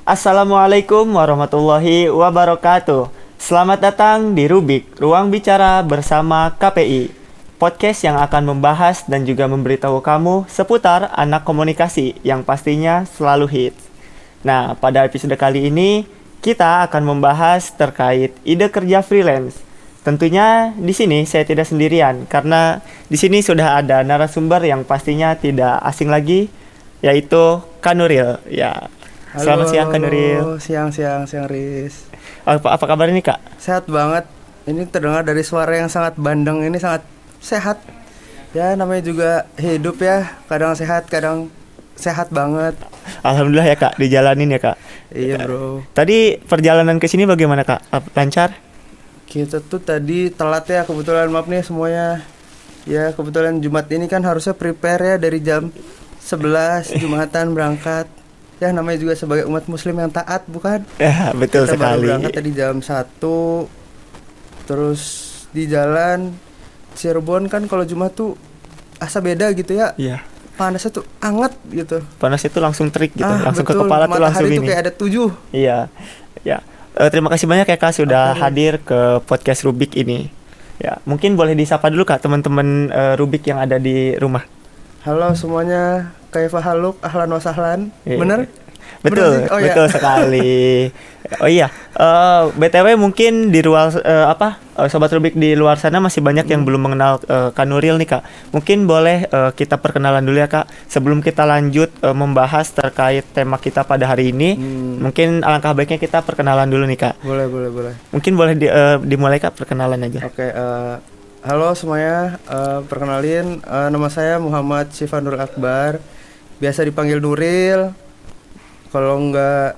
Assalamualaikum warahmatullahi wabarakatuh. Selamat datang di Rubik, Ruang Bicara bersama KPI, podcast yang akan membahas dan juga memberitahu kamu seputar anak komunikasi yang pastinya selalu hits. Nah, pada episode kali ini kita akan membahas terkait ide kerja freelance. Tentunya di sini saya tidak sendirian karena di sini sudah ada narasumber yang pastinya tidak asing lagi, yaitu Kak Nuril. Ya. Selamat siang Kak Nuril. Siang Riz. Apa kabar ini Kak? Sehat banget. Ini terdengar dari suara yang sangat bandeng, ini sangat sehat. Ya namanya juga hidup ya, kadang sehat, kadang sehat banget. Alhamdulillah ya Kak, dijalanin ya Kak. Iya bro. Tadi perjalanan ke sini bagaimana Kak? Lancar? Kita tuh tadi telat ya, kebetulan maaf nih semuanya. Ya kebetulan Jumat ini kan harusnya prepare ya dari jam 11 Jumatan berangkat. Ya namanya juga sebagai umat muslim yang taat, bukan? Ya betul kita sekali. Baru berangkat tadi jam 1. Terus di jalan Cirebon kan kalau Jumat tuh asa beda gitu ya. Iya. Panasnya tuh anget gitu. Panasnya tuh langsung terik gitu, langsung betul. ke kepala tuh langsung Matahari ini. Tuh kayak ada 7. Iya. Ya. Terima kasih banyak ya Kak sudah hadir ke podcast Rubik ini. Ya, mungkin boleh disapa dulu Kak teman-teman Rubik yang ada di rumah. Halo semuanya, kaifa haluk, ahlan wa sahlan. Bener? Betul, bener betul sekali. Oh iya, BTW mungkin di luar Sobat Rubik di luar sana masih banyak yang belum mengenal Kak Nuril nih Kak. Mungkin boleh kita perkenalan dulu ya Kak. Sebelum kita lanjut membahas terkait tema kita pada hari ini, mungkin alangkah baiknya kita perkenalan dulu nih Kak. Boleh. Mungkin boleh dimulai Kak perkenalan aja. Oke, halo semuanya, perkenalin nama saya Muhammad Syifanur Akbar. Biasa dipanggil Nuril. Kalau enggak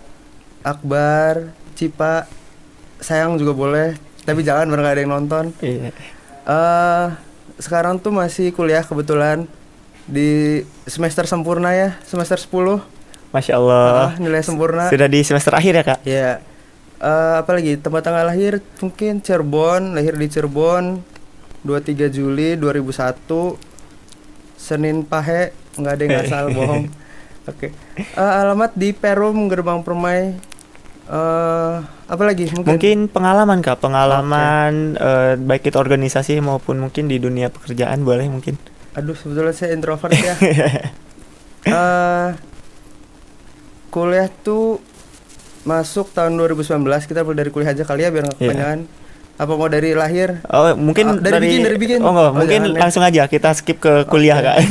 Akbar, Cipa, sayang juga boleh. Tapi jangan bareng ada yang nonton. Iya. Sekarang tuh masih kuliah kebetulan di semester sempurna ya, semester 10. Masya Allah. Nilai sempurna. Sudah di semester akhir ya Kak? Iya. Apalagi tempat tanggal lahir mungkin Cirebon, lahir di Cirebon 23 Juli 2001. Senin Pahe, nggak ada yang ngasal bohong. Oke. Alamat di Perum Gerbang Permai. Apa lagi? Mungkin pengalaman Kak, baik itu organisasi maupun mungkin di dunia pekerjaan boleh mungkin. Aduh, sebetulnya saya introvert ya. Kuliah tuh masuk tahun 2019. Kita mulai dari kuliah aja kali ya biar nggak kepanjangan. Apa mau dari lahir? Oh, mungkin dari bikin. Oh, enggak, mungkin langsung aja kita skip ke kuliah Kak.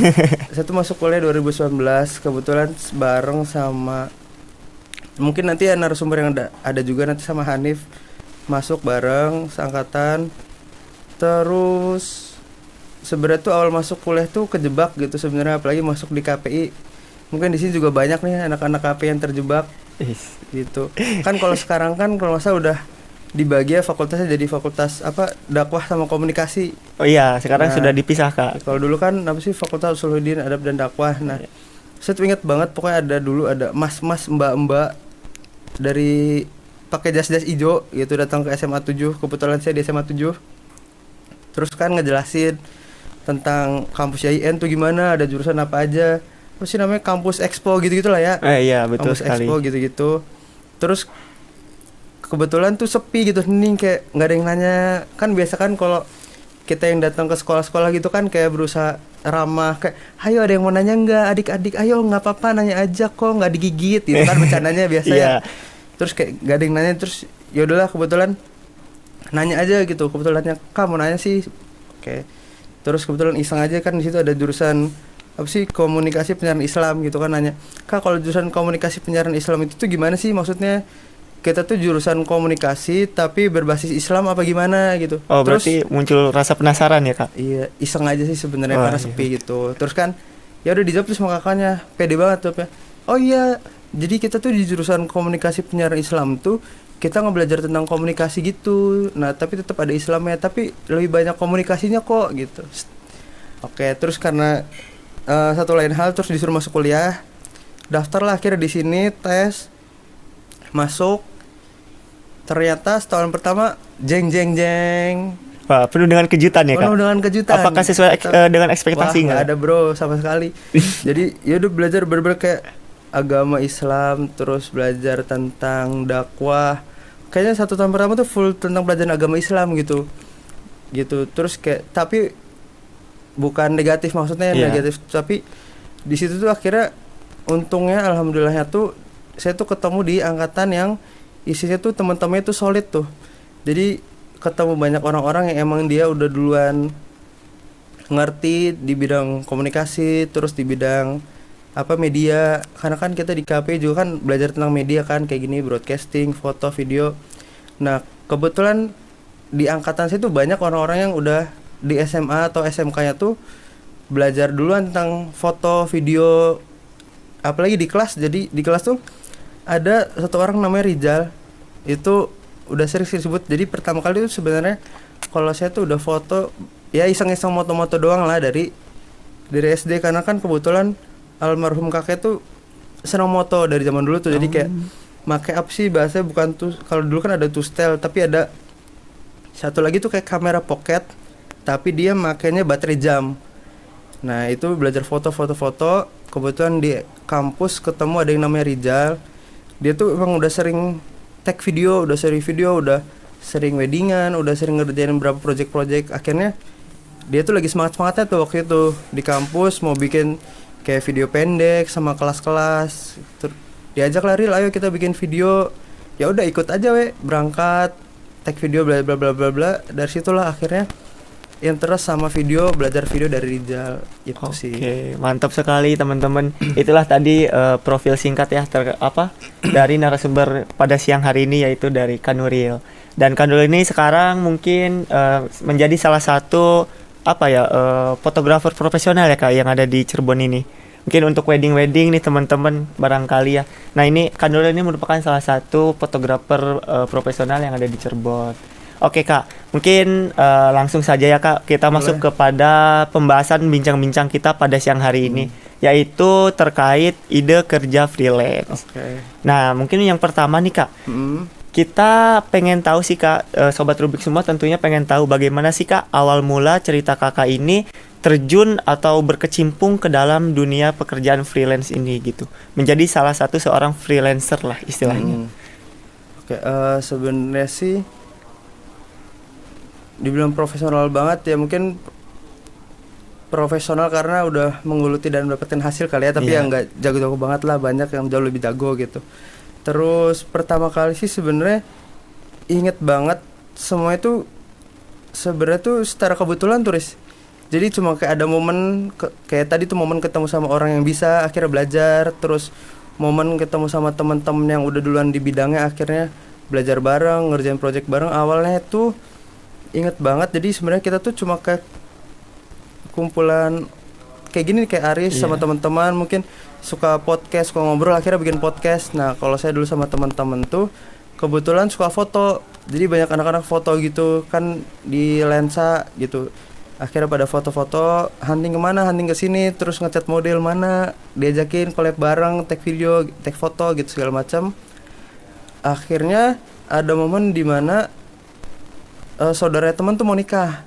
Saya tuh masuk kuliah 2019 kebetulan bareng sama mungkin nanti ya narasumber yang ada juga nanti sama Hanif, masuk bareng seangkatan. Terus sebenarnya tuh awal masuk kuliah tuh kejebak gitu sebenarnya, apalagi masuk di KPI. Mungkin di sini juga banyak nih anak-anak KPI yang terjebak gitu. Kan kalau sekarang kan kalau masa udah dibagi ya fakultasnya jadi fakultas dakwah sama komunikasi. Oh iya, sekarang sudah dipisah Kak. Kalau dulu kan apa sih Fakultas Usuluddin Adab dan Dakwah. Nah, saya tuh ingat banget pokoknya ada mas-mas mbak-mbak dari pakai jas-jas hijau gitu datang ke SMA 7. Kebetulan saya di SMA 7. Terus kan ngejelasin tentang kampus YIN tuh gimana, ada jurusan apa aja. Apa sih namanya kampus expo gitu-gitu lah ya. Iya, betul kampus sekali. Expo gitu-gitu. Terus kebetulan tuh sepi gitu, hening, kayak nggak ada yang nanya. Kan biasa kan kalau kita yang datang ke sekolah-sekolah gitu kan kayak berusaha ramah, kayak ayo ada yang mau nanya nggak adik-adik, ayo nggak apa-apa nanya aja kok, nggak digigit gitu kan bercandanya biasa ya. Terus kayak nggak ada yang nanya, terus ya udahlah kebetulan nanya aja gitu, kebetulannya kamu nanya sih. Oke. Terus kebetulan iseng aja kan di situ ada jurusan apa sih komunikasi penyiaran Islam gitu kan, nanya Kak kalau jurusan komunikasi penyiaran Islam itu tuh gimana sih, maksudnya kita tuh jurusan komunikasi tapi berbasis Islam apa gimana gitu. Oh, terus berarti muncul rasa penasaran ya Kak? Iya, iseng aja sih sebenarnya karena sepi gitu. Terus kan ya udah dijawab terus sama kakaknya, pede banget tuh ya. Oh iya, jadi kita tuh di jurusan komunikasi penyiaran Islam tuh kita ngebelajar tentang komunikasi gitu. Nah, tapi tetap ada Islamnya, tapi lebih banyak komunikasinya kok gitu. Oke, terus karena satu lain hal terus disuruh masuk kuliah. Daftarlah akhirnya di sini, tes masuk, ternyata setahun pertama jeng. Wah, penuh dengan kejutan ya Kak? Penuh dengan kejutan. Apakah sesuai dengan ekspektasi nggak? Nggak ada bro, sama sekali. Jadi ya udah belajar bener-bener kayak agama Islam, terus belajar tentang dakwah. Kayaknya 1 tahun pertama tuh full tentang pelajaran agama Islam gitu. Terus kayak tapi bukan negatif, maksudnya Iya. negatif, tapi di situ tuh akhirnya untungnya alhamdulillahnya tuh saya tuh ketemu di angkatan yang isinya tuh teman-temannya tuh solid tuh. Jadi ketemu banyak orang-orang yang emang dia udah duluan ngerti di bidang komunikasi, terus di bidang media, karena kan kita di KP juga kan belajar tentang media kan, kayak gini, broadcasting, foto, video. Nah kebetulan di angkatan saya tuh banyak orang-orang yang udah di SMA atau SMK-nya tuh belajar duluan tentang foto, video, apalagi di kelas. Jadi di kelas tuh ada satu orang namanya Rizal, itu udah sering disebut. Jadi pertama kali itu sebenarnya kalau saya tuh udah foto ya iseng-iseng moto-moto doang lah dari SD, karena kan kebetulan almarhum kakek tuh senang moto dari zaman dulu tuh. Jadi kayak make apa sih bahasanya, bukan tuh, kalau dulu kan ada Tustel, tapi ada satu lagi tuh kayak kamera pocket tapi dia makainya baterai jam. Nah itu belajar foto. Kebetulan di kampus ketemu ada yang namanya Rizal. Dia tuh emang udah sering tag video, udah sering weddingan, udah sering ngerjain beberapa project. Akhirnya dia tuh lagi semangatnya tuh waktu itu di kampus mau bikin kayak video pendek sama kelas-kelas. Diajak lah, Ril, ayo kita bikin video. Ya udah ikut aja berangkat tag video bla bla bla bla bla. Dari situlah akhirnya interest sama video, belajar video dari Rizal itu sih. Oke, mantap sekali teman-teman. Itulah tadi profil singkat ya dari narasumber pada siang hari ini, yaitu dari Kanuril. Dan Kanuril ini sekarang mungkin menjadi salah satu fotografer profesional ya Kak yang ada di Cirebon ini. Mungkin untuk wedding nih teman-teman barangkali ya. Nah ini Kanuril ini merupakan salah satu fotografer profesional yang ada di Cirebon. Oke Kak, mungkin langsung saja ya Kak, kita masuk kepada pembahasan bincang-bincang kita pada siang hari ini, yaitu terkait ide kerja freelance. Nah mungkin yang pertama nih Kak, kita pengen tahu sih Kak, Sobat Rubik semua tentunya pengen tahu bagaimana sih Kak awal mula cerita Kakak ini terjun atau berkecimpung ke dalam dunia pekerjaan freelance ini gitu, menjadi salah satu seorang freelancer lah istilahnya. Sebenarnya sih dibilang profesional banget ya, mungkin profesional karena udah menggeluti dan mendapatkan hasil kali ya, tapi ya nggak jago-jago banget lah, banyak yang jauh lebih jago gitu. Terus pertama kali sih sebenarnya inget banget semua itu sebenarnya tuh secara kebetulan turis. Jadi cuma kayak ada momen kayak tadi tuh momen ketemu sama orang yang bisa akhirnya belajar, terus momen ketemu sama teman-teman yang udah duluan di bidangnya akhirnya belajar bareng, ngerjain project bareng. Awalnya tuh inget banget, jadi sebenarnya kita tuh cuma kayak kumpulan kayak gini kayak Aris sama teman-teman mungkin suka podcast, suka ngobrol, akhirnya bikin podcast. Nah kalau saya dulu sama teman-teman tuh kebetulan suka foto, jadi banyak anak-anak foto gitu kan di lensa gitu. Akhirnya pada foto-foto, hunting kemana, hunting ke sini, terus ngecat model mana, diajakin collab bareng, tag video, tag foto gitu segala macam. Akhirnya ada momen dimana saudara teman tuh mau nikah.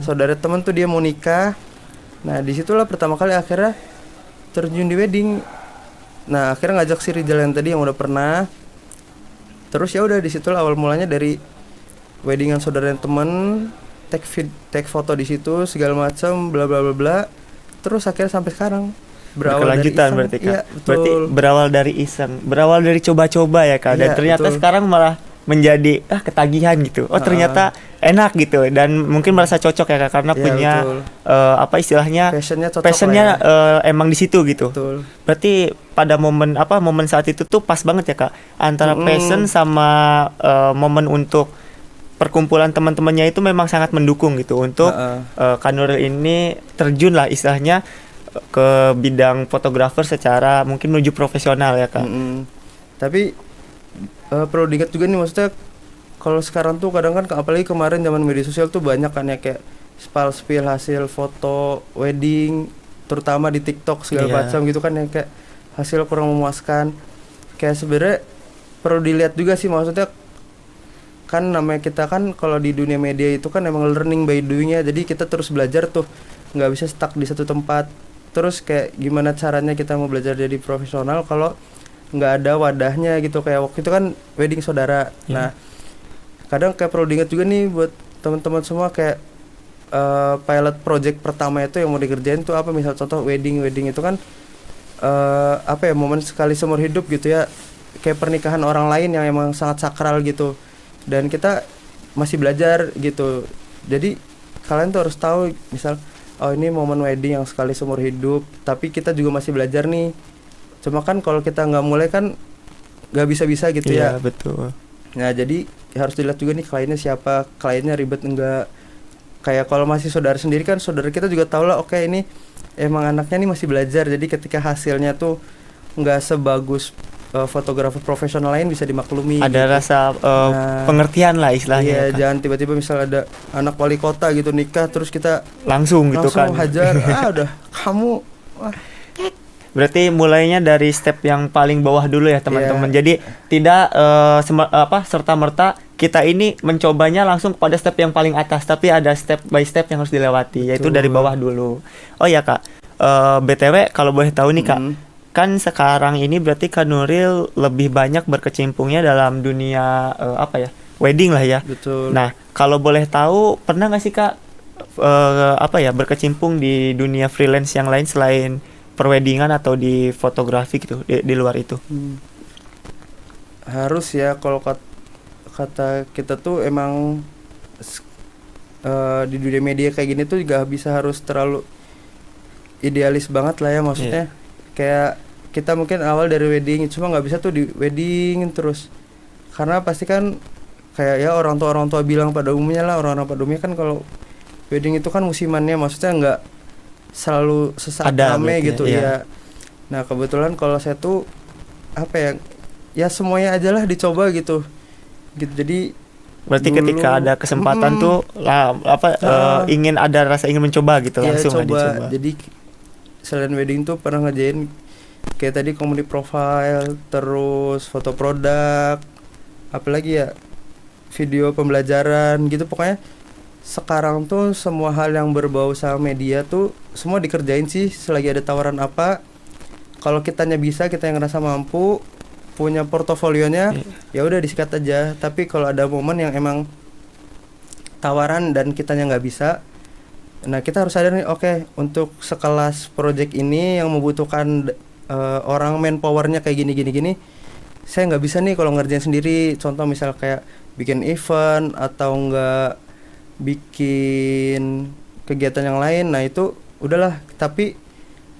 Saudara teman tuh dia mau nikah. Nah disitulah pertama kali akhirnya terjun di wedding. Nah akhirnya ngajak si Rizal yang tadi yang udah pernah. Terus ya udah disitulah awal mulanya dari weddingan saudara teman, tag foto di situ segala macam bla bla bla bla. Terus akhirnya sampai sekarang berkelanjutan berarti Kak. Iya, berarti berawal dari iseng, berawal dari coba-coba ya Kak. Dan ternyata sekarang malah menjadi ketagihan gitu. Ternyata enak gitu, dan mungkin merasa cocok ya Kak karena punya istilahnya passionnya emang di situ gitu. Berarti pada momen saat itu tuh pas banget ya Kak antara passion sama momen untuk perkumpulan teman-temannya itu memang sangat mendukung gitu untuk Kanuril ini terjun lah istilahnya ke bidang fotografer secara mungkin menuju profesional ya Kak. Tapi perlu diingat juga nih, maksudnya kalau sekarang tuh kadang kan apalagi kemarin zaman media sosial tuh banyak kan ya kayak spill hasil foto wedding, terutama di TikTok segala macam gitu kan ya, kayak hasil kurang memuaskan. Kayak sebenarnya perlu dilihat juga sih, maksudnya kan namanya kita kan kalau di dunia media itu kan emang learning by doing ya, jadi kita terus belajar tuh, nggak bisa stuck di satu tempat. terus kayak gimana caranya kita mau belajar jadi profesional kalau nggak ada wadahnya gitu. Kayak waktu itu kan wedding saudara. Nah kadang kayak perlu diingat juga nih buat teman-teman semua, kayak pilot project pertama itu yang mau dikerjain tuh apa, misal contoh wedding itu kan apa ya, momen sekali seumur hidup gitu ya, kayak pernikahan orang lain yang emang sangat sakral gitu, dan kita masih belajar gitu. Jadi kalian tuh harus tahu, misal oh ini momen wedding yang sekali seumur hidup, tapi kita juga masih belajar nih. Cuma kan kalau kita nggak mulai kan nggak bisa gitu ya. Iya betul. Nah jadi harus dilihat juga nih kliennya siapa, kliennya ribet enggak. Kayak kalau masih saudara sendiri kan, saudara kita juga tahu lah, oke ini emang anaknya nih masih belajar, jadi ketika hasilnya tuh nggak sebagus fotografer profesional lain bisa dimaklumi. Ada gitu. rasa pengertian lah istilahnya. Iya, kan? jangan tiba-tiba misal ada anak wali kota gitu nikah terus kita Langsung gitu kan. hajar, udah kamu Berarti mulainya dari step yang paling bawah dulu ya teman-teman. Iya. Jadi tidak serta-merta kita ini mencobanya langsung pada step yang paling atas, tapi ada step by step yang harus dilewati, yaitu dari bawah dulu. Oh ya Kak, BTW kalau boleh tahu nih Kak, kan sekarang ini berarti Kak Nuril lebih banyak berkecimpungnya dalam dunia wedding lah ya. Betul. Nah, kalau boleh tahu pernah nggak sih Kak berkecimpung di dunia freelance yang lain selain perweddingan atau di fotografi gitu, di luar itu? Harus ya, kalau kata kita tuh emang di dunia media kayak gini tuh juga bisa harus terlalu idealis banget lah ya, maksudnya kayak kita mungkin awal dari wedding, cuma nggak bisa tuh di wedding terus, karena pasti kan kayak ya orang tua bilang pada umumnya lah, orang-orang pada umumnya kan kalau wedding itu kan musimannya, maksudnya nggak selalu sesaat rame gitu ya. Nah kebetulan kalau saya tuh apa ya semuanya aja lah dicoba gitu. Jadi berarti dulu, ketika ada kesempatan tuh ingin ada rasa ingin mencoba gitu, langsung dicoba. Jadi selain wedding tuh pernah ngerjain kayak tadi community profile, terus foto produk, apalagi ya video pembelajaran gitu. Pokoknya sekarang tuh semua hal yang berbau sama media tuh semua dikerjain sih, selagi ada tawaran apa. Kalau kitanya bisa, kita yang ngerasa mampu, punya portofolionya, ya udah disikat aja. Tapi kalau ada momen yang emang tawaran dan kitanya nggak bisa, nah kita harus sadar nih, oke, untuk sekelas project ini yang membutuhkan orang manpowernya kayak gini, saya nggak bisa nih kalau ngerjain sendiri. Contoh misal kayak bikin event atau enggak bikin kegiatan yang lain, nah itu udahlah, tapi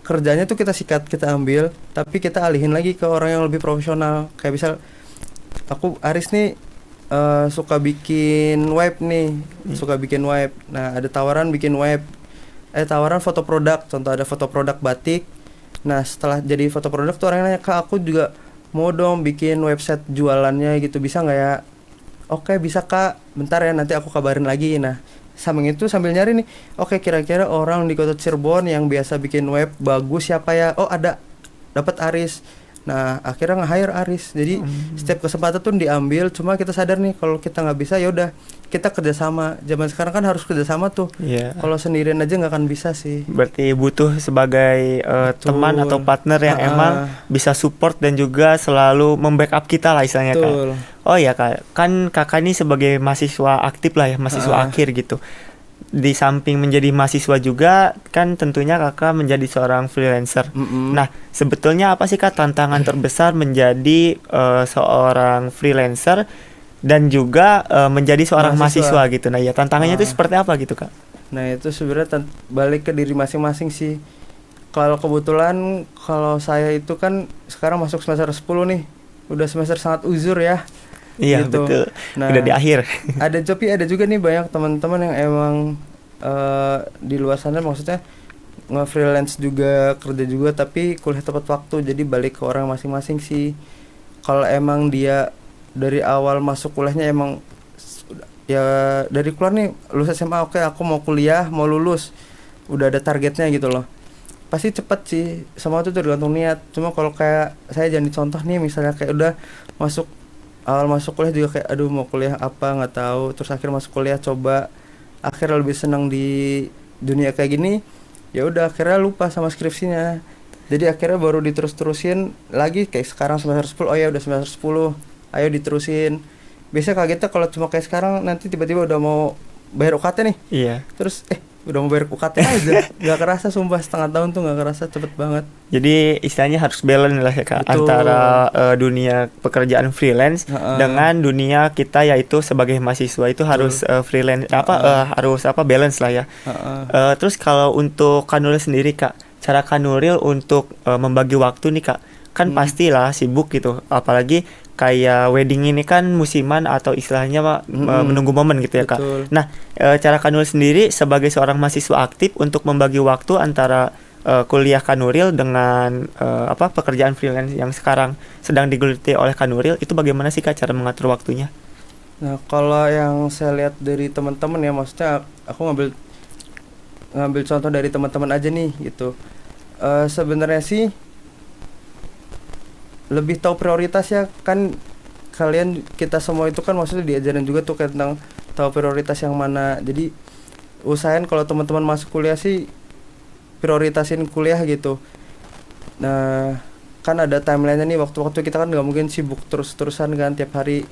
kerjanya tuh kita sikat, kita ambil, tapi kita alihin lagi ke orang yang lebih profesional. Kayak misal aku Aris nih suka bikin web nih, nah ada tawaran bikin web, tawaran foto produk, contoh ada foto produk batik. Nah setelah jadi foto produk tuh orang nanya, Kak aku juga mau dong bikin website jualannya gitu, bisa nggak ya? Oke bisa Kak, bentar ya nanti aku kabarin lagi. Nah sambil itu sambil nyari nih, oke kira-kira orang di kota Cirebon yang biasa bikin web bagus siapa ya? Oh ada, dapat Aris. Nah akhirnya nge-hire Aris. Jadi setiap kesempatan tuh diambil, cuma kita sadar nih kalau kita nggak bisa ya udah kita kerjasama. Zaman sekarang kan harus kerjasama tuh. Kalau sendirian aja nggak akan bisa sih. Berarti butuh sebagai teman atau partner yang emang bisa support dan juga selalu membackup kita lah istilahnya Kak. Oh ya Kak, kan Kakak ini sebagai mahasiswa aktif lah ya, mahasiswa akhir gitu. Di samping menjadi mahasiswa juga kan tentunya Kakak menjadi seorang freelancer. Nah sebetulnya apa sih Kak tantangan terbesar menjadi seorang freelancer dan juga menjadi seorang mahasiswa gitu? Nah ya tantangannya itu seperti apa gitu Kak? Nah itu sebenarnya balik ke diri masing-masing sih. Kalau kebetulan kalau saya itu kan sekarang masuk semester 10 nih, udah semester sangat uzur ya. Iya gitu. Betul. Nah, udah di akhir. Ada juga nih banyak teman-teman yang emang di luar sana maksudnya nge-freelance juga, kerja juga, tapi kuliah tepat waktu. Jadi balik ke orang masing-masing sih. Kalau emang dia dari awal masuk kuliahnya emang ya dari keluar nih lulus SMA, oke aku mau kuliah, mau lulus, udah ada targetnya gitu loh, pasti cepet sih. Semua itu tergantung niat. Cuma kalau kayak saya jangan dicontoh nih, misalnya kayak udah awal masuk kuliah juga kayak aduh mau kuliah apa nggak tahu, terus akhir masuk kuliah coba, akhir lebih senang di dunia kayak gini, ya udah akhirnya lupa sama skripsinya. Jadi akhirnya baru diterus-terusin lagi kayak sekarang semester 10. Oh ya udah semester 10, ayo diterusin. Biasanya kagetnya kalau cuma kayak sekarang, nanti tiba-tiba udah mau bayar UKT nih. Iya. Terus udah mau bayar UKT aja. Gak kerasa, sumpah setengah tahun tuh gak kerasa, cepet banget. Jadi istilahnya harus balance lah ya Kak, Betul. antara dunia pekerjaan freelance dengan dunia kita yaitu sebagai mahasiswa itu harus freelance harus balance lah ya. Terus kalau untuk Kak Nuril sendiri Kak, cara Kak Nuril untuk membagi waktu nih Kak, kan pastilah sibuk gitu, apalagi kayak wedding ini kan musiman atau istilahnya menunggu momen gitu ya Kak. Betul. Nah, cara Kak Nuril sendiri sebagai seorang mahasiswa aktif untuk membagi waktu antara kuliah Kak Nuril dengan pekerjaan freelance yang sekarang sedang digeluti oleh Kak Nuril, itu bagaimana sih Kak cara mengatur waktunya? Nah, kalau yang saya lihat dari teman-teman ya, maksudnya aku ngambil contoh dari teman-teman aja nih gitu. Sebenarnya sih lebih tahu prioritas ya, kan kalian kita semua itu kan maksudnya diajarin juga tuh tentang tahu prioritas yang mana. Jadi usahain kalau teman-teman masuk kuliah sih prioritasin kuliah gitu. Nah, kan ada timeline-nya nih, waktu-waktu kita kan nggak mungkin sibuk terus-terusan kan tiap hari.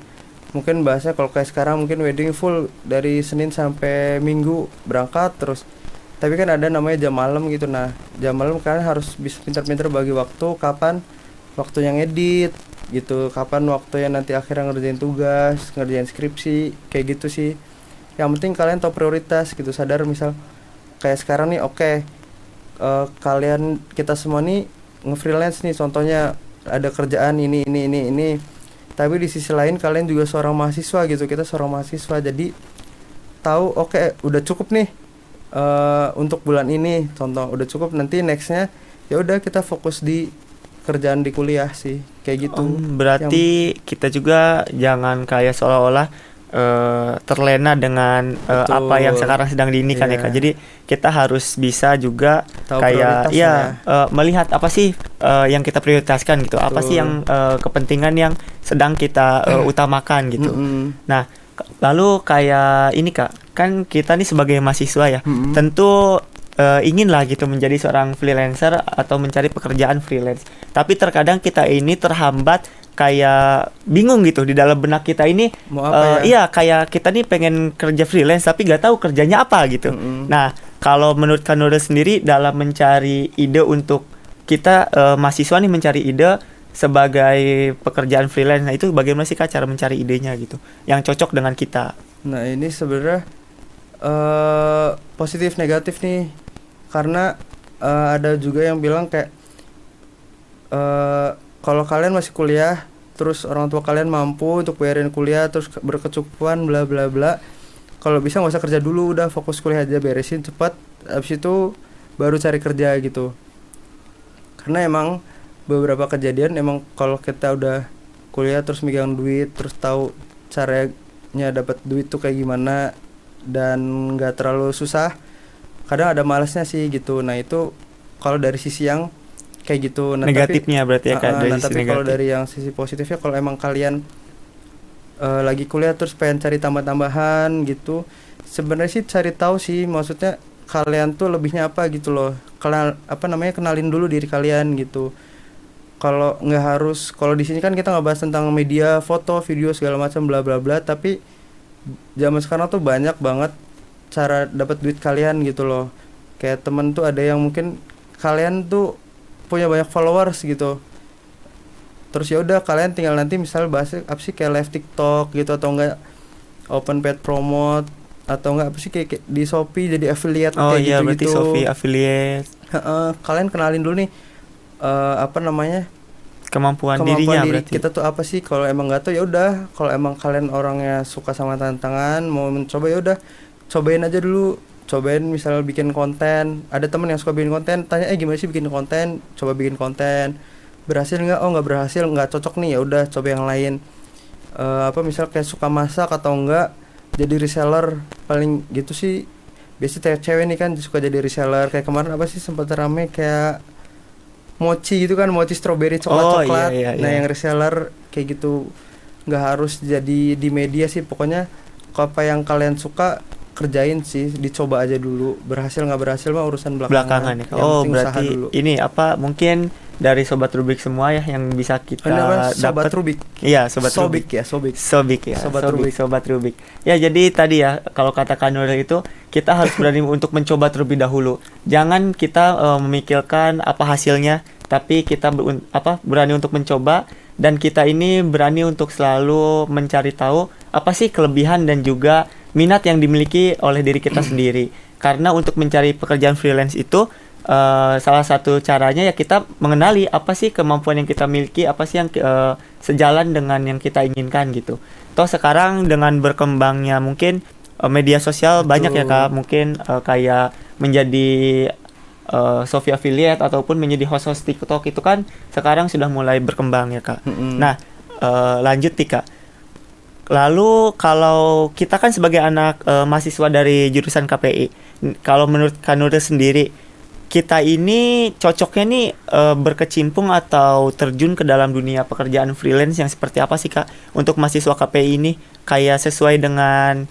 Mungkin bahasnya kalau kayak sekarang mungkin wedding full dari Senin sampai Minggu berangkat terus. Tapi kan ada namanya jam malam gitu. Nah, jam malam kalian harus bisa pintar-pintar bagi waktu, kapan waktu yang edit gitu, kapan waktu yang nanti akhirnya ngerjain tugas, ngerjain skripsi, kayak gitu sih. Yang penting kalian tahu prioritas gitu, sadar misal kayak sekarang nih, kalian kita semua nih nge-freelance nih, contohnya ada kerjaan ini. Tapi di sisi lain kalian juga seorang mahasiswa gitu, kita seorang mahasiswa, jadi tahu udah cukup nih untuk bulan ini, contoh udah cukup, nanti nextnya ya udah kita fokus di kerjaan di kuliah sih, kayak gitu. Berarti kita juga jangan kayak seolah-olah terlena dengan apa yang sekarang sedang diinikan ya Kak. Jadi kita harus bisa juga tahu kayak melihat apa sih yang kita prioritaskan gitu. Betul. Apa sih yang kepentingan yang sedang kita utamakan gitu. Nah, lalu kayak ini Kak, kan kita nih sebagai mahasiswa ya, tentu ingin lah gitu menjadi seorang freelancer atau mencari pekerjaan freelance. Tapi terkadang kita ini terhambat, kayak bingung gitu di dalam benak kita ini. Mau apa Iya, kayak kita nih pengen kerja freelance tapi gak tahu kerjanya apa gitu. Nah, kalau menurut Kak Nuril sendiri dalam mencari ide untuk kita mahasiswa nih mencari ide sebagai pekerjaan freelance, nah itu bagaimana sih Kak cara mencari idenya gitu yang cocok dengan kita? Nah, ini sebenarnya positif negatif nih, karena ada juga yang bilang kayak kalau kalian masih kuliah terus orang tua kalian mampu untuk bayarin kuliah terus berkecukupan bla bla bla, kalau bisa nggak usah kerja dulu, udah fokus kuliah aja, beresin cepat, abis itu baru cari kerja gitu. Karena emang beberapa kejadian emang kalau kita udah kuliah terus megang duit, terus tahu caranya dapat duit tuh kayak gimana dan nggak terlalu susah, kadang ada malasnya sih gitu. Nah, itu kalau dari sisi yang kayak gitu. Nah, negatifnya berarti ya Kak, dari sisi tapi negatif. kalau dari yang sisi positifnya, kalau emang kalian lagi kuliah terus pengen cari tambah-tambahan gitu, sebenarnya sih cari tahu sih, maksudnya kalian tuh lebihnya apa gitu loh. Kenalin dulu diri kalian gitu. Kalau nggak harus, kalau di sini kan kita nggak bahas tentang media, foto, video segala macam bla bla bla, tapi zaman sekarang tuh banyak banget cara dapat duit kalian gitu loh. Kayak temen tuh ada yang mungkin kalian tuh punya banyak followers gitu, terus ya udah kalian tinggal nanti misal bahas apa sih kayak live TikTok gitu, atau enggak open paid promote, atau enggak apa sih kayak di Shopee jadi affiliate kayak iya, gitu. berarti Shopee affiliate. Kalian kenalin dulu nih kemampuan dirinya diri berarti. kita tuh apa sih. Kalau emang nggak tahu ya udah, kalau emang kalian orangnya suka sama tantangan, mau mencoba ya udah cobain aja dulu. Cobain misal bikin konten, ada temen yang suka bikin konten, tanya gimana sih bikin konten, coba bikin konten, berhasil nggak? Oh nggak berhasil, nggak cocok nih, ya udah coba yang lain. Misal kayak suka masak atau enggak, jadi reseller, paling gitu sih. Biasanya cewek nih kan suka jadi reseller. Kayak kemarin apa sih sempat rame kayak mochi gitu kan, mochi strawberry coklat. Iya. Nah yang reseller kayak gitu, nggak harus jadi di media sih, pokoknya apa yang kalian suka kerjain sih, dicoba aja dulu. Berhasil nggak berhasil mah urusan Belakangan ya. Yang Oh, penting usaha berarti dulu. ini apa mungkin dari sobat Rubik semua ya yang bisa kita Ini apa? Sobat dapat. Rubik. Iya, sobat Sobik Rubik. ya, Sobik. Sobik ya, Sobat Sobik, Rubik. sobat Rubik. Ya, jadi tadi ya kalau kata Kak Nuril itu kita harus berani untuk mencoba terlebih dahulu. Jangan kita memikirkan apa hasilnya, tapi kita berani untuk mencoba, dan kita ini berani untuk selalu mencari tahu apa sih kelebihan dan juga minat yang dimiliki oleh diri kita sendiri. Karena untuk mencari pekerjaan freelance itu salah satu caranya ya kita mengenali apa sih kemampuan yang kita miliki, apa sih yang sejalan dengan yang kita inginkan gitu. Toh sekarang dengan berkembangnya mungkin media sosial banyak ya Kak, mungkin kayak menjadi Shopee affiliate ataupun menjadi host TikTok itu kan sekarang sudah mulai berkembang ya Kak. Nah, lanjut nih Kak. Lalu kalau kita kan sebagai anak mahasiswa dari jurusan KPI, kalau menurut Kak Nuril sendiri, kita ini cocoknya nih berkecimpung atau terjun ke dalam dunia pekerjaan freelance yang seperti apa sih Kak untuk mahasiswa KPI ini, kayak sesuai dengan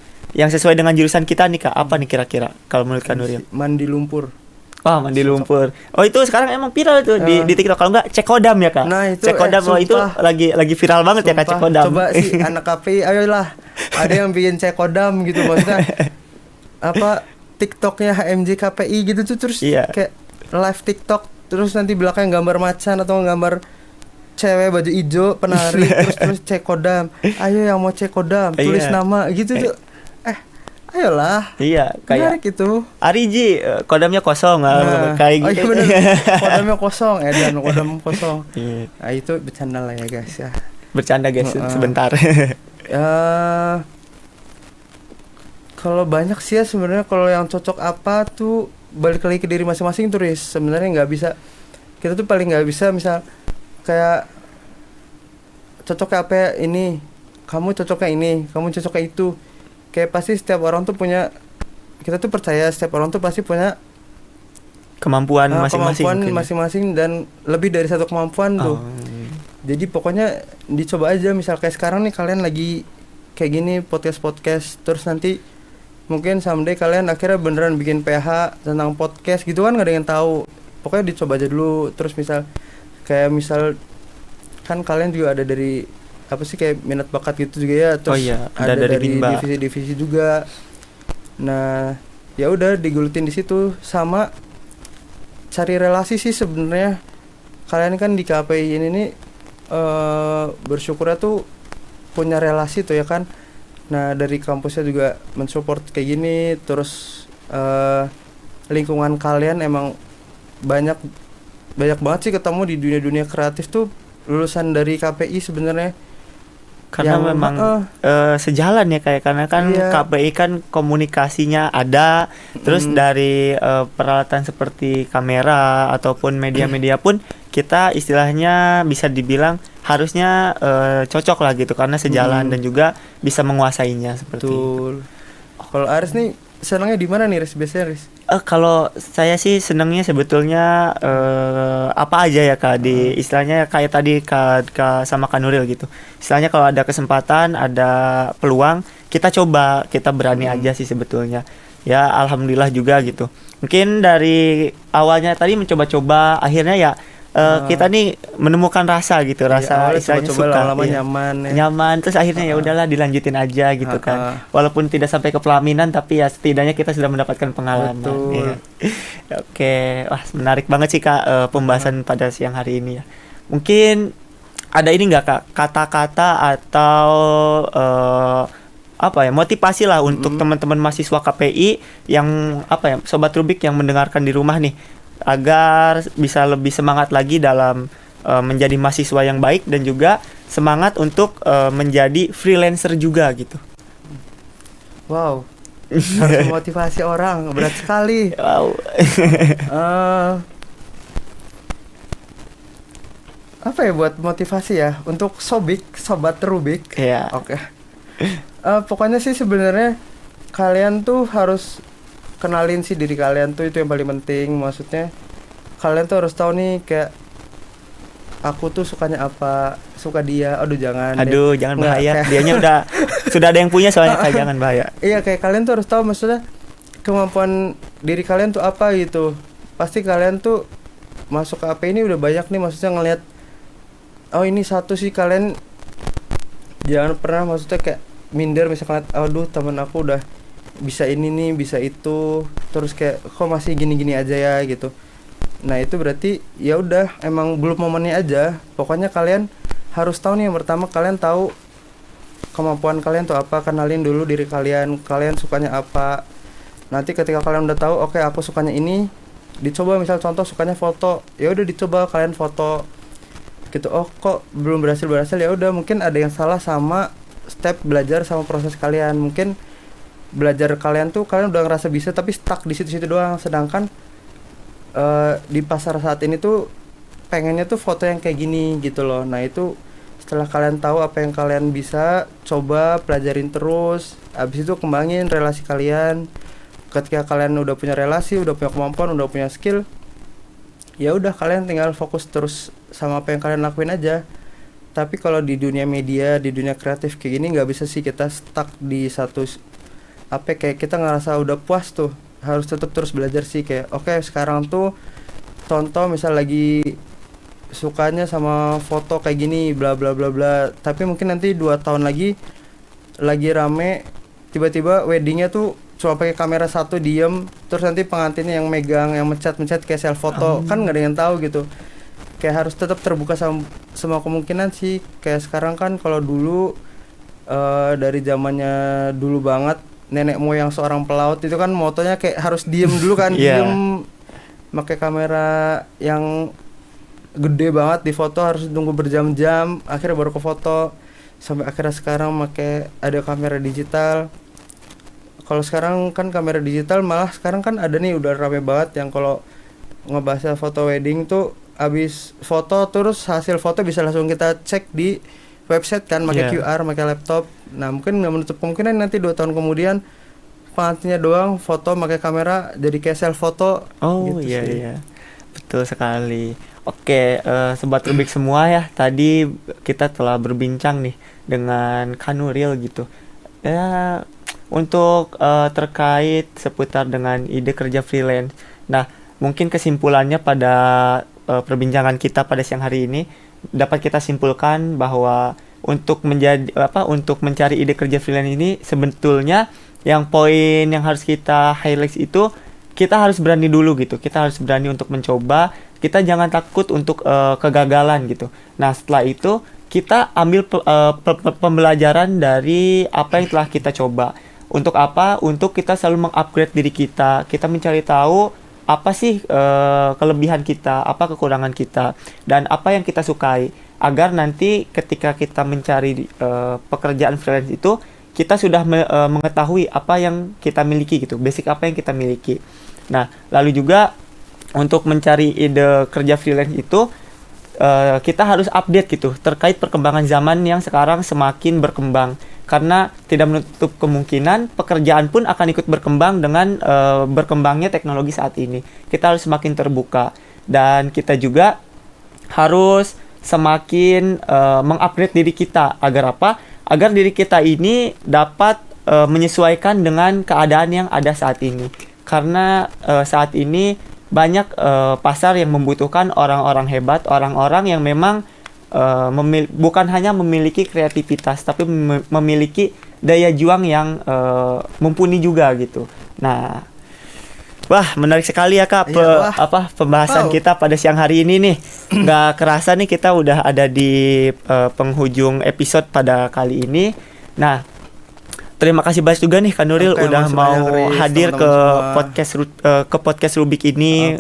jurusan kita nih Kak, apa nih kira-kira kalau menurut Kak Nuril? Mandi lumpur. Wah, mandi lumpur. Oh, itu sekarang emang viral tuh di TikTok, kalau enggak cek kodam ya Kak. Nah, itu cek kodam, itu sumpah. lagi viral banget ya Kak, cek kodam. Coba sih anak KPI, ayolah. Ada yang bikin cek kodam gitu, maksudnya apa TikToknya HMJ KPI gitu tuh, terus kayak live TikTok, terus nanti belakangnya gambar macan atau gambar cewek baju hijau penari, terus cek kodam. Ayo yang mau cek kodam, tulis nama gitu tuh. Ayolah. Iya, kayak menarik itu. Ariji, kodamnya kosong, kayak gitu. Oh iya bener. Kodamnya kosong, dan kodam kosong. Nah, itu bercanda lah ya guys ya. Bercanda guys, sebentar. Kalau banyak sih ya sebenarnya, kalau yang cocok apa tuh balik lagi ke diri masing-masing tuh Riz. Sebenarnya nggak bisa, kita tuh paling nggak bisa misal kayak cocoknya apa ya, ini, kamu cocoknya ini, kamu cocoknya itu. Kayak pasti setiap orang tuh punya, kita tuh percaya setiap orang tuh pasti punya kemampuan masing-masing dan lebih dari satu kemampuan tuh. Jadi pokoknya dicoba aja, misal kayak sekarang nih kalian lagi kayak gini podcast, terus nanti mungkin someday kalian akhirnya beneran bikin PH tentang podcast gitu kan, nggak ada yang tahu. Pokoknya dicoba aja dulu. Terus misal kan kalian juga ada dari apa sih kayak minat bakat gitu juga ya, terus ada dari divisi-divisi juga. Nah, ya udah digulutin di situ, sama cari relasi sih sebenarnya. Kalian kan di KPI ini nih bersyukurnya tuh punya relasi tuh ya kan. Nah, dari kampusnya juga mensupport kayak gini, terus lingkungan kalian emang banyak banget sih ketemu di dunia kreatif tuh lulusan dari KPI sebenarnya. Karena memang sejalan ya kayak, karena kan KPI kan komunikasinya ada, terus dari peralatan seperti kamera ataupun media-media pun kita istilahnya bisa dibilang harusnya cocok lah gitu, karena sejalan dan juga bisa menguasainya seperti itu. Kalau Aris nih senangnya di mana nih Riz, biasanya Riz? Kalau saya sih senangnya sebetulnya apa aja ya Kak, di istilahnya kayak tadi Kak sama Kak Nuril gitu. Istilahnya kalau ada kesempatan, ada peluang, kita coba, kita berani aja sih sebetulnya. Ya alhamdulillah juga gitu. Mungkin dari awalnya tadi mencoba-coba, akhirnya ya kita nih menemukan rasa gitu, rasa istilahnya suka, lama-lama nyaman, terus akhirnya ya udahlah dilanjutin aja gitu kan. Walaupun tidak sampai ke pelaminan, tapi ya setidaknya kita sudah mendapatkan pengalaman. Ya. Oke, wah menarik banget sih Kak pembahasan pada siang hari ini ya. Mungkin ada ini nggak Kak, kata-kata atau apa ya, motivasi lah untuk teman-teman mahasiswa KPI yang apa ya, sobat Rubik yang mendengarkan di rumah nih, agar bisa lebih semangat lagi dalam menjadi mahasiswa yang baik dan juga semangat untuk menjadi freelancer juga gitu. Wow, harus motivasi orang, berat sekali. Wow. Apa ya buat motivasi ya untuk sobat Rubik? Iya. Oke. Pokoknya sih sebenarnya kalian tuh harus kenalin sih diri kalian tuh, itu yang paling penting. Maksudnya kalian tuh harus tahu nih kayak aku tuh sukanya apa, suka dia. Aduh jangan deh. Aduh, jangan Nggak, bahaya. kayak- Dianya udah sudah ada yang punya soalnya Kak, jangan bahaya. Iya, kayak kalian tuh harus tahu maksudnya kemampuan diri kalian tuh apa gitu. Pasti kalian tuh masuk ke AP ini udah banyak nih, maksudnya ngelihat oh ini satu sih. Kalian jangan pernah maksudnya kayak minder misalkan, aduh teman aku udah bisa ini nih, bisa itu, terus kayak kok masih gini-gini aja ya gitu. Nah itu berarti ya udah emang belum momennya aja. Pokoknya kalian harus tahu nih, yang pertama kalian tahu kemampuan kalian tuh apa, kenalin dulu diri kalian, kalian sukanya apa. Nanti ketika kalian udah tahu, oke aku sukanya ini, dicoba. Misal contoh sukanya foto, ya udah dicoba kalian foto gitu. Oh kok belum berhasil, ya udah mungkin ada yang salah sama step belajar sama proses kalian. Mungkin belajar kalian tuh kalian udah ngerasa bisa tapi stuck di situ-situ doang, sedangkan di pasar saat ini tuh pengennya tuh foto yang kayak gini gitu loh. Nah itu setelah kalian tahu apa yang kalian bisa, coba pelajarin terus. Abis itu kembangin relasi kalian. Ketika kalian udah punya relasi, udah punya kemampuan, udah punya skill, ya udah kalian tinggal fokus terus sama apa yang kalian lakuin aja. Tapi kalau di dunia media, di dunia kreatif kayak gini nggak bisa sih kita stuck di satu apa, kayak kita ngerasa udah puas tuh. Harus tetap terus belajar sih, kayak oke, sekarang tuh contoh misal lagi sukanya sama foto kayak gini bla bla bla bla, tapi mungkin nanti 2 tahun lagi rame tiba-tiba weddingnya tuh cuma pakai kamera satu diem, terus nanti pengantinnya yang megang, yang mencet kayak self foto. Kan nggak ada yang tahu gitu. Kayak harus tetap terbuka sama semua kemungkinan sih. Kayak sekarang kan kalau dulu dari zamannya dulu banget, nenek moyang seorang pelaut itu kan motonya kayak harus diem dulu kan. Yeah. Diem, pakai kamera yang gede banget, di foto harus tunggu berjam-jam, akhirnya baru ke foto. Sampai akhirnya sekarang pakai ada kamera digital. Kalau sekarang kan kamera digital malah sekarang kan ada nih, udah rame banget yang kalau ngebahas foto wedding tuh abis foto terus hasil foto bisa langsung kita cek di website kan, pakai QR, pakai laptop. Nah mungkin nggak menutup kemungkinan nanti 2 tahun kemudian pengantinnya doang foto pakai kamera jadi kayak self foto. Oh gitu iya sih. iya, betul sekali. Oke, sobat Rubik semua ya, tadi kita telah berbincang nih dengan Kanuril gitu. Ya, untuk terkait seputar dengan ide kerja freelance. Nah, mungkin kesimpulannya pada perbincangan kita pada siang hari ini dapat kita simpulkan bahwa untuk mencari ide kerja freelance ini sebetulnya yang poin yang harus kita highlight itu kita harus berani dulu gitu. Kita harus berani untuk mencoba. Kita jangan takut untuk kegagalan gitu. Nah, setelah itu kita ambil pembelajaran dari apa yang telah kita coba. Untuk apa? Untuk kita selalu mengupgrade diri kita. Kita mencari tahu apa sih kelebihan kita, apa kekurangan kita, dan apa yang kita sukai. Agar nanti ketika kita mencari pekerjaan freelance itu, kita sudah mengetahui apa yang kita miliki gitu, basic apa yang kita miliki. Nah, lalu juga untuk mencari ide kerja freelance itu kita harus update gitu terkait perkembangan zaman yang sekarang semakin berkembang, karena tidak menutup kemungkinan pekerjaan pun akan ikut berkembang dengan berkembangnya teknologi saat ini. Kita harus semakin terbuka, dan kita juga harus semakin mengupgrade diri kita. Agar apa? Agar diri kita ini dapat menyesuaikan dengan keadaan yang ada saat ini. Karena saat ini banyak pasar yang membutuhkan orang-orang hebat, orang-orang yang memang bukan hanya memiliki kreativitas, tapi memiliki daya juang yang mumpuni juga gitu. Nah, wah menarik sekali ya Kak pembahasan kita pada siang hari ini nih. Nggak kerasa nih kita udah ada di penghujung episode pada kali ini. Nah, terima kasih banyak juga nih Kak Nuril udah mau hadir ke podcast Rubik ini.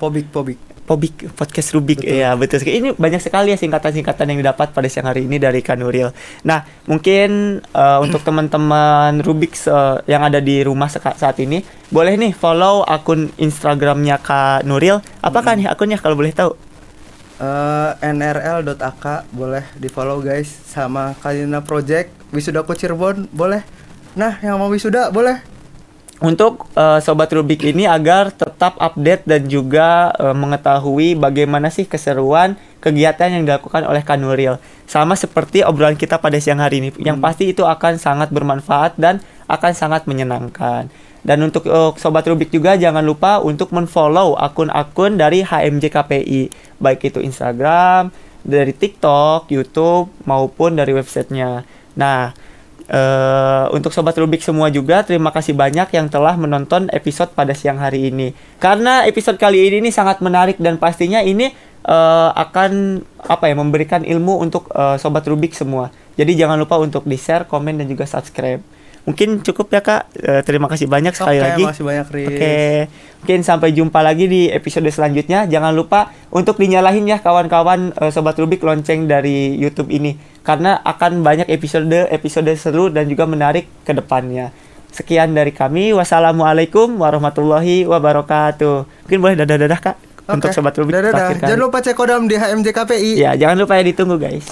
Pobik podcast Rubik. Ya betul sekali. Ini banyak sekali ya singkatan-singkatan yang didapat pada siang hari ini dari Kak Nuril. Nah, mungkin untuk teman-teman Rubik yang ada di rumah saat ini, boleh nih follow akun Instagramnya Kak Nuril. Apakah nih akunnya kalau boleh tahu? nrl.ak, boleh di follow guys. Sama Kalina Project, Wisudaku Cirebon, boleh. Nah, yang mau wisuda boleh. untuk Sobat Rubik ini agar tetap update dan juga mengetahui bagaimana sih keseruan kegiatan yang dilakukan oleh Kanuril. Sama seperti obrolan kita pada siang hari ini. Yang pasti itu akan sangat bermanfaat dan akan sangat menyenangkan. Dan untuk Sobat Rubik juga jangan lupa untuk men-follow akun-akun dari HMJ KPI. Baik itu Instagram, dari TikTok, YouTube, maupun dari websitenya. Nah, untuk Sobat Rubik semua juga terima kasih banyak yang telah menonton episode pada siang hari ini. Karena episode kali ini sangat menarik dan pastinya ini akan memberikan ilmu untuk Sobat Rubik semua. Jadi jangan lupa untuk di-share, komen dan juga subscribe. Mungkin cukup ya Kak. Terima kasih banyak sekali lagi. Makasih banyak, Riz. Oke. Mungkin sampai jumpa lagi di episode selanjutnya. Jangan lupa untuk dinyalain ya kawan-kawan Sobat Rubik lonceng dari YouTube ini. Karena akan banyak episode seru dan juga menarik ke depannya. Sekian dari kami. Wassalamualaikum warahmatullahi wabarakatuh. Mungkin boleh dadah-dadah Kak. Untuk Sobat Rubik. Dadah. Jangan lupa cek kodam di HMJ KPI. Ya, jangan lupa ya ditunggu guys.